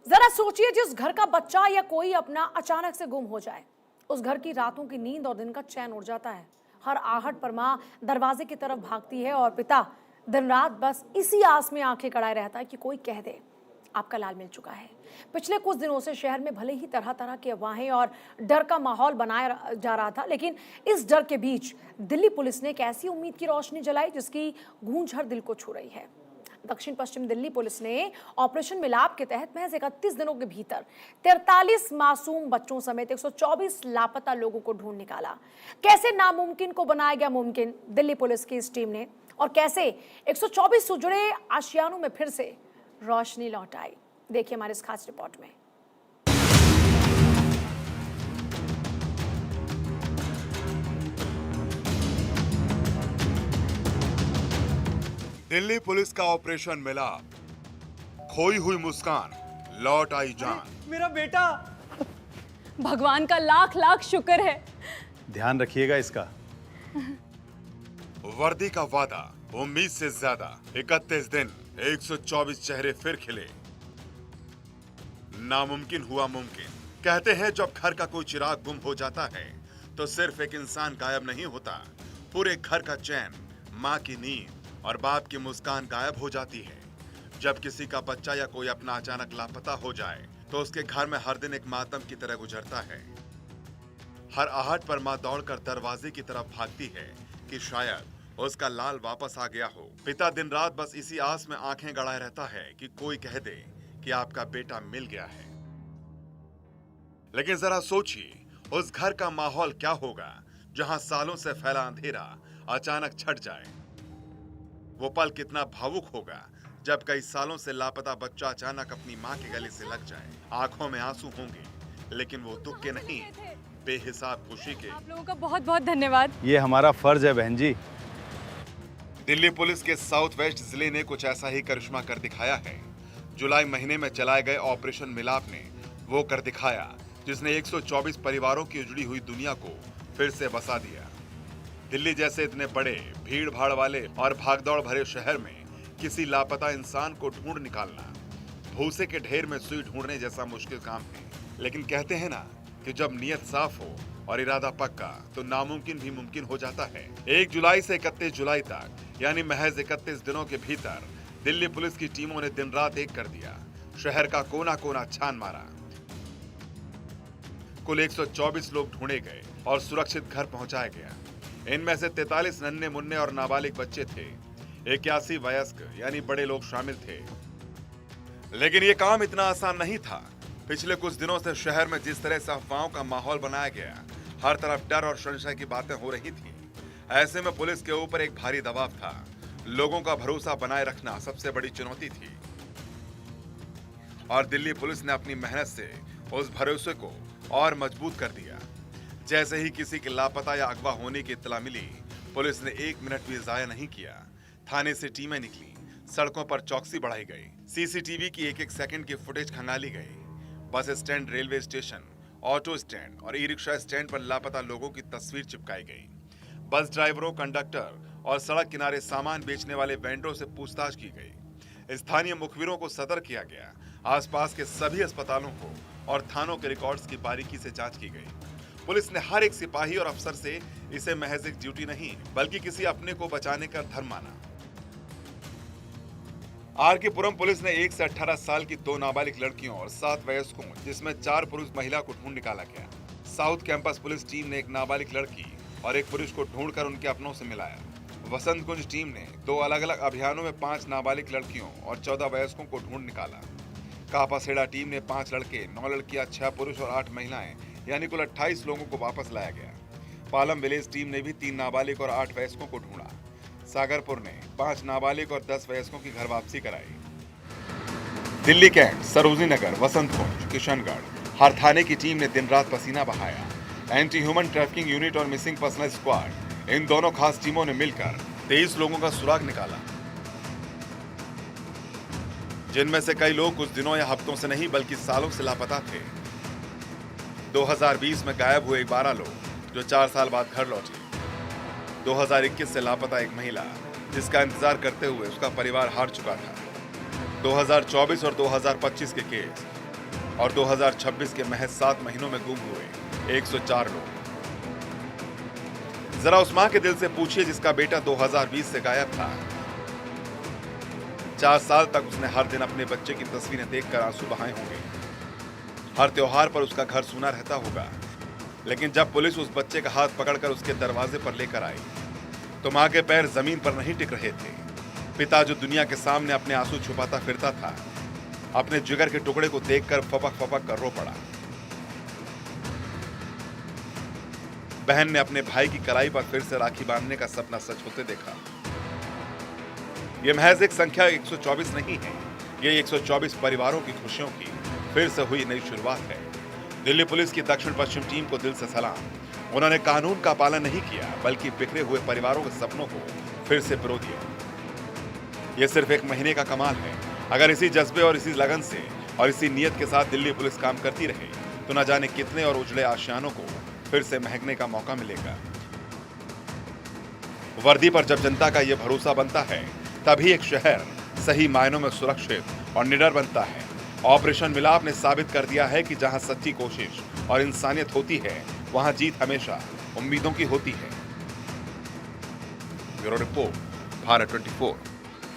जरा सोचिए, जिस घर का बच्चा या कोई अपना अचानक से गुम हो जाए, उस घर की रातों की नींद और दिन का चैन उड़ जाता है। हर आहट पर माँ दरवाजे की तरफ भागती है और पिता दिन रात बस इसी आस में आंखें कड़ाए रहता है कि कोई कह दे आपका लाल मिल चुका है। पिछले कुछ दिनों से शहर में भले ही तरह तरह की अफवाहें और डर का माहौल बनाया जा रहा था, लेकिन इस डर के बीच दिल्ली पुलिस ने एक ऐसी उम्मीद की रोशनी जलाई जिसकी गूंज हर दिल को छू रही है। दक्षिण पश्चिम दिल्ली पुलिस ने ऑपरेशन मिलाप के तहत महज 31 दिनों के भीतर 43 मासूम बच्चों समेत 124 लापता लोगों को ढूंढ निकाला। कैसे नामुमकिन को बनाया गया मुमकिन दिल्ली पुलिस की इस टीम ने, और कैसे 124 जुड़े आशियानों में फिर से रोशनी लौट आई, देखिए हमारे इस खास रिपोर्ट में। दिल्ली पुलिस का ऑपरेशन मिलाप, खोई हुई मुस्कान, लौट आई जान। मेरा बेटा। भगवान का लाख लाख शुक्र है। ध्यान रखिएगा इसका। वर्दी का वादा, उम्मीद से ज्यादा। 31 दिन, 124 चेहरे फिर खिले। नामुमकिन हुआ मुमकिन। कहते हैं जब घर का कोई चिराग गुम हो जाता है तो सिर्फ एक इंसान गायब नहीं होता, पूरे घर का चैन, माँ की नींद और बाप की मुस्कान गायब हो जाती है। जब किसी का बच्चा या कोई अपना अचानक लापता हो जाए तो उसके घर में हर दिन एक मातम की तरह गुजरता है। हर आहट पर माँ दौड़कर दरवाजे की तरफ भागती है कि शायद उसका लाल वापस आ गया हो। पिता दिन रात बस इसी आस में आंखें गड़ाए रहता है कि कोई कह दे कि आपका बेटा मिल गया है। लेकिन जरा सोचिए, उस घर का माहौल क्या होगा जहां सालों से फैला अंधेरा अचानक छट जाए। वो पल कितना भावुक होगा जब कई सालों से लापता बच्चा अचानक अपनी माँ के गले से लग जाए। आंखों में आंसू होंगे, लेकिन वो दुख के नहीं, बेहिसाब खुशी के। आप लोगों का बहुत बहुत धन्यवाद। ये हमारा फर्ज है बहन जी। दिल्ली पुलिस के साउथ वेस्ट जिले ने कुछ ऐसा ही करिश्मा कर दिखाया है। जुलाई महीने में चलाए गए ऑपरेशन मिलाप ने वो कर दिखाया जिसने 124 परिवारों की उजड़ी हुई दुनिया को फिर से बसा दिया। दिल्ली जैसे इतने बड़े, भीड़ भाड़ वाले और भागदौड़ भरे शहर में किसी लापता इंसान को ढूंढ निकालना भूसे के ढेर में सुई ढूंढने जैसा मुश्किल काम है। लेकिन कहते हैं ना कि जब नीयत साफ हो और इरादा पक्का तो नामुमकिन भी मुमकिन हो जाता है। 1 जुलाई से 31 जुलाई तक यानी महज 31 दिनों के भीतर दिल्ली पुलिस की टीमों ने दिन रात एक कर दिया। शहर का कोना कोना छान मारा। कुल 124 लोग ढूंढे गए और सुरक्षित घर पहुंचाया गया। इनमें से 43 नन्हे मुन्ने और नाबालिग बच्चे थे। 81 वयस्क यानी बड़े लोग शामिल थे। लेकिन ये काम इतना आसान नहीं था। पिछले कुछ दिनों से शहर में जिस तरह से अफवाहों का माहौल बनाया गया, हर तरफ डर और संशय की बातें हो रही थी। ऐसे में पुलिस के ऊपर एक भारी दबाव था। लोगों का भरोसा बनाए रखना सबसे बड़ी चुनौती थी और दिल्ली पुलिस ने अपनी मेहनत से उस भरोसे को और मजबूत कर दिया। जैसे ही किसी के लापता या अगवा होने की इत्तला मिली, पुलिस ने 1 मिनट भी जाया नहीं किया। थाने से टीमें निकली, सड़कों पर चौकसी बढ़ाई गई, सीसीटीवी की एक एक सेकंड की फुटेज खंगाली गई। Bus stand, railway station, auto stand और ई रिक्शा स्टैंड पर लापता लोगों की तस्वीर चिपकाई गई। बस ड्राइवरों, कंडक्टर और सड़क किनारे सामान बेचने वाले वेंडरों से पूछताछ की गई। स्थानीय मुखबिरों को सतर्क किया गया। आसपास के सभी अस्पतालों को और थानों के रिकॉर्ड्स की बारीकी से जांच की गई। पुलिस ने हर एक सिपाही और अफसर से इसे महज एक ड्यूटी नहीं बल्कि किसी अपने को बचाने का धर्म माना। आर.के. पुरम पुलिस ने 1 से 18 साल की 2 नाबालिग लड़कियों और 7 वयस्कों जिसमें 4 पुरुष महिला को ढूंढ निकाला गया। साउथ कैंपस पुलिस टीम ने एक नाबालिग लड़की और एक पुरुष को ढूंढकर उनके अपनों से मिलाया। वसंत कुंज टीम ने 2 अलग अलग अभियानों में 5 नाबालिग लड़कियों और 14 वयस्कों को ढूंढ निकाला। कापासेड़ा टीम ने 5 लड़के, 9 लड़कियां, 6 पुरुष और 8 महिलाएं यानी कुल 28 लोगों को वापस लाया गया। पालम विलेज टीम ने भी 3 नाबालिग और 8 वयस्कों को ढूंढा। सागरपुर ने 5 नाबालिग और 10 वयस्कों की घर वापसी कराई। दिल्ली कैंट, सरोजनी नगर, वसंत कुंज, किशनगढ़, हर थाने की टीम ने दिन रात पसीना बहाया। एंटी ह्यूमन ट्रैफिकिंग यूनिट और मिसिंग पर्सनल स्क्वाड, इन दोनों खास टीमों ने मिलकर 23 लोगों का सुराग निकाला, जिनमें से कई लोग कुछ दिनों या हफ्तों से नहीं बल्कि सालों से लापता थे। 2020 में गायब हुए 12 लोग जो 4 साल बाद घर लौटे। 2021 से लापता एक महिला जिसका इंतजार करते हुए उसका परिवार हार चुका था। 2024 और 2025 के केस और 2026 के महज 7 महीनों में गुम हुए 104 लोग। जरा उस मां के दिल से पूछिए जिसका बेटा 2020 से गायब था। 4 साल तक उसने हर दिन अपने बच्चे की तस्वीरें देखकर आंसू बहाए होंगे। हर त्योहार पर उसका घर सूना रहता होगा। लेकिन जब पुलिस उस बच्चे का हाथ पकड़कर उसके दरवाजे पर लेकर आई तो मां के पैर जमीन पर नहीं टिक रहे थे। पिता जो दुनिया के सामने अपने आंसू छुपाता फिरता था, अपने जिगर के टुकड़े को देखकर फपक फपक कर रो पड़ा। बहन ने अपने भाई की कलाई पर फिर से राखी बांधने का सपना सच होते देखा। यह महज एक संख्या 124 नहीं है, ये 124 परिवारों की खुशियों की फिर से हुई नई शुरुआत है। दिल्ली पुलिस की दक्षिण पश्चिम टीम को दिल से सलाम। उन्होंने कानून का पालन नहीं किया, बल्कि बिखरे हुए परिवारों के सपनों को फिर से पिरो दिया। यह सिर्फ एक महीने का कमाल है। अगर इसी जज्बे और इसी लगन से और इसी नीयत के साथ दिल्ली पुलिस काम करती रहे तो न जाने कितने और उजड़े आशियानों को फिर से महकने का मौका मिलेगा। वर्दी पर जब जनता का यह भरोसा बनता है तभी एक शहर सही मायनों में सुरक्षित और निडर बनता है। ऑपरेशन मिलाप ने साबित कर दिया है कि जहां सच्ची कोशिश और इंसानियत होती है वहां जीत हमेशा उम्मीदों की होती है। Bureau report, Bharat 24।